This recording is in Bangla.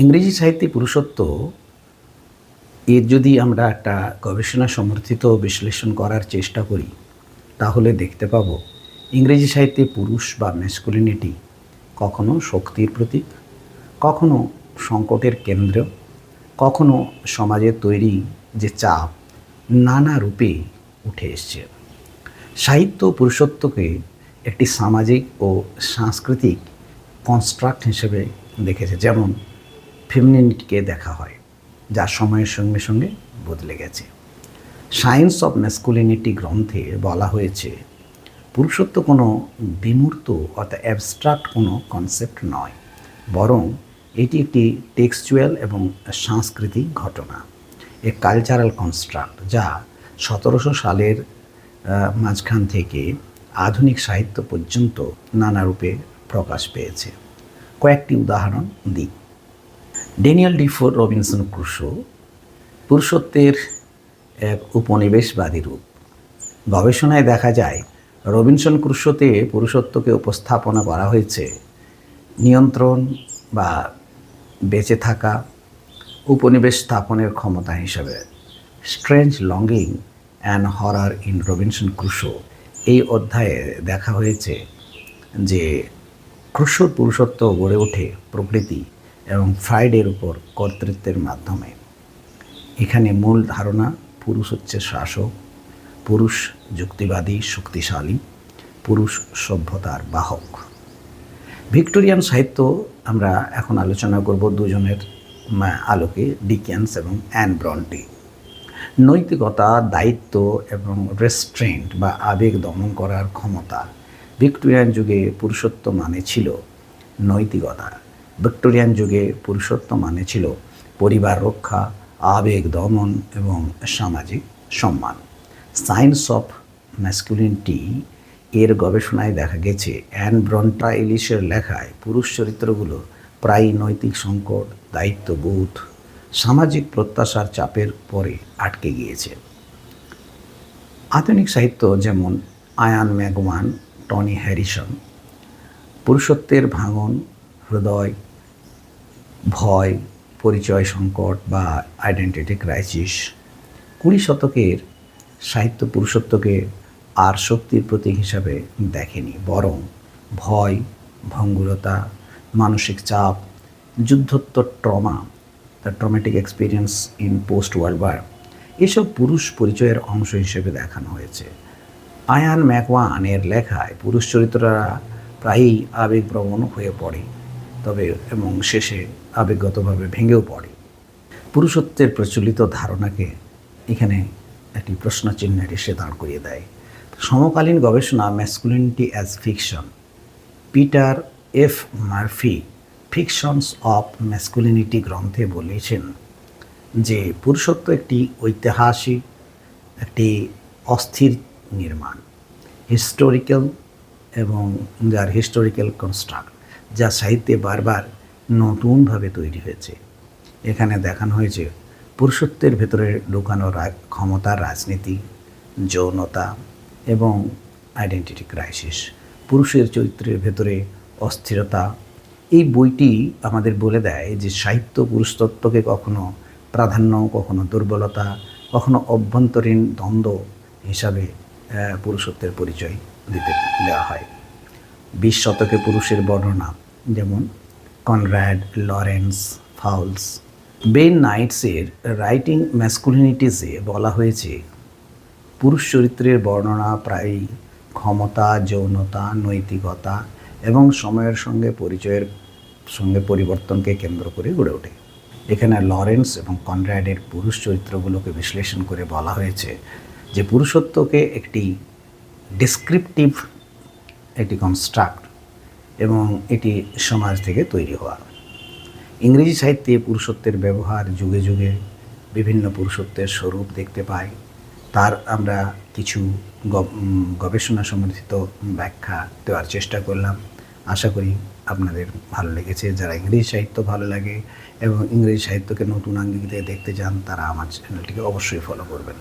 ইংরেজি সাহিত্যে পুরুষত্ব এর যদি আমরা একটা গবেষণা সমর্থিত বিশ্লেষণ করার চেষ্টা করি, তাহলে দেখতে পাব ইংরেজি সাহিত্যে পুরুষ বা ম্যাসকুলিনিটি কখনো শক্তির প্রতীক, কখনো সংকটের কেন্দ্র, কখনো সমাজের তৈরি যে চাপ নানা রূপে উঠে এসছে। সাহিত্য পুরুষত্বকে একটি সামাজিক ও সাংস্কৃতিক কনস্ট্রাক্ট হিসেবে দেখেছে, যেমন ফেমিনিটিকে দেখা হয়, যা সময়ের সঙ্গে সঙ্গে বদলে গেছে। সায়েন্স অফ ম্যাসকুলিনিটি গ্রন্থে বলা হয়েছে পুরুষত্ব কোনো বিমূর্ত অর্থাৎ অ্যাবস্ট্রাক্ট কোনো কনসেপ্ট নয়, বরং এটি একটি টেক্সচুয়াল এবং সাংস্কৃতিক ঘটনা, এ কালচারাল কনস্ট্রাক্ট, যা 1700 সালের মাঝখান থেকে আধুনিক সাহিত্য পর্যন্ত নানা রূপে প্রকাশ পেয়েছে। কয়েকটি উদাহরণ দিই। ড্যানিয়েল ডিফোর রবিনসন ক্রুসো পুরুষত্বের এক উপনিবেশবাদী রূপ। গবেষণায় দেখা যায় রবিনসন ক্রুসোতে পুরুষত্বকে উপস্থাপনা করা হয়েছে নিয়ন্ত্রণ বা বেঁচে থাকা, উপনিবেশ স্থাপনের ক্ষমতা হিসাবে। Strange longing and হরার in Robinson Crusoe এই অধ্যায়ে দেখা হয়েছে যে ক্রুসোর পুরুষত্ব গড়ে ওঠে প্রকৃতি এবং ফ্রাইডের উপর কর্তৃত্বের মাধ্যমে। এখানে মূল ধারণা পুরুষ হচ্ছে শাসক, পুরুষ যুক্তিবাদী শক্তিশালী, পুরুষ সভ্যতার বাহক। ভিক্টোরিয়ান সাহিত্য আমরা এখন আলোচনা করব দুজনের আলোকে, ডিকেন্স এবং অ্যান ব্রন্টি। নৈতিকতা, দায়িত্ব এবং রেস্ট্রেন্ট বা আবেগ দমন করার ক্ষমতা। ভিক্টোরিয়ান যুগে পুরুষত্ব মানে ছিল নৈতিকতা, ভিক্টোরিয়ান যুগে পুরুষত্ব মানে ছিল পরিবার রক্ষা, আবেগ দমন এবং সামাজিক সম্মান। সায়েন্স অফ ম্যাসকুলিনিটি এর গবেষণায় দেখা গেছে অ্যান ব্রন্টা এলিসের লেখায় পুরুষ চরিত্রগুলো প্রায়ই নৈতিক সংকট, দায়িত্ববোধ, সামাজিক প্রত্যাশার চাপের পরে আটকে গিয়েছে। আধুনিক সাহিত্য যেমন আয়ান ম্যাকওয়ান, টনি হ্যারিসন পুরুষত্বের ভাঙন, হৃদয়, ভয়, পরিচয় সংকট বা আইডেন্টিটি ক্রাইসিস। 20 শতকের সাহিত্য পুরুষত্বকে আর শক্তির প্রতীক হিসাবে দেখেনি, বরং ভয়, ভঙ্গুরতা, মানসিক চাপ, যুদ্ধোত্তর trauma, the traumatic experience in post world war, এসব পুরুষ পরিচয়ের অংশ হিসেবে দেখানো হয়েছে। আয়ান ম্যাকওয়ানের লেখায় পুরুষ চরিত্ররা প্রায়ই আবেগপ্রবণ হয়ে পড়ে এবং শেষে আবেগগতভাবে ভেঙেও পড়ে। পুরুষত্বের প্রচলিত ধারণাকে এখানে একটি প্রশ্নচিহ্নের এসে দাঁড় করিয়ে দেয়। সমকালীন গবেষণা masculinity as fiction, Peter F Murphy fictions of masculinity গ্রন্থে বলেছেন যে পুরুষত্ব একটি ঐতিহাসিক, একটি অস্থির নির্মাণ, হিস্টোরিক্যাল এবং যার হিস্টোরিক্যাল কনস্ট্রাক্ট, যা সাহিত্যে বারবার নতুনভাবে তৈরি হয়েছে। এখানে দেখানো হয়েছে পুরুষত্বের ভেতরে লুকানো ক্ষমতার রাজনীতি, যৌনতা এবং আইডেন্টিটি ক্রাইসিস, পুরুষের চরিত্রের ভেতরে অস্থিরতা। এই বইটি আমাদের বলে দেয় যে সাহিত্য পুরুষত্বকে কখনো প্রাধান্য, কখনো দুর্বলতা, কখনো অভ্যন্তরীণ দ্বন্দ্ব হিসাবে পুরুষত্বের পরিচয় দেওয়া হয়। 20 শতকে পুরুষের বর্ণনা যেমন কনরাড, লরেন্স, ফাউলস, বেন নাইটসের রাইটিং ম্যাসকুলিনিটিসে বলা হয়েছে পুরুষ চরিত্রের বর্ণনা প্রায়ই ক্ষমতা, যৌনতা, নৈতিকতা এবং সময়ের সঙ্গে পরিচয়ের সঙ্গে পরিবর্তনকে কেন্দ্র করে গড়ে ওঠে। এখানে লরেন্স এবং কনরাডের পুরুষ চরিত্রগুলোকে বিশ্লেষণ করে বলা হয়েছে যে পুরুষত্বকে একটি ডেসক্রিপটিভ একটি কনস্ট্রাক্ট এবং এটি সমাজ থেকে তৈরি হওয়া। ইংরেজি সাহিত্যে পুরুষত্বের ব্যবহার যুগে যুগে বিভিন্ন পুরুষত্বের স্বরূপ দেখতে পাই। তার আমরা কিছু গবেষণা সমর্থিত ব্যাখ্যা দেওয়ার চেষ্টা করলাম। আশা করি আপনাদের ভালো লেগেছে। যারা ইংরেজি সাহিত্য ভালো লাগে এবং ইংরেজি সাহিত্যকে নতুন আঙ্গিকে দেখতে চান, তারা আমার চ্যানেলটিকে অবশ্যই ফলো করবেন।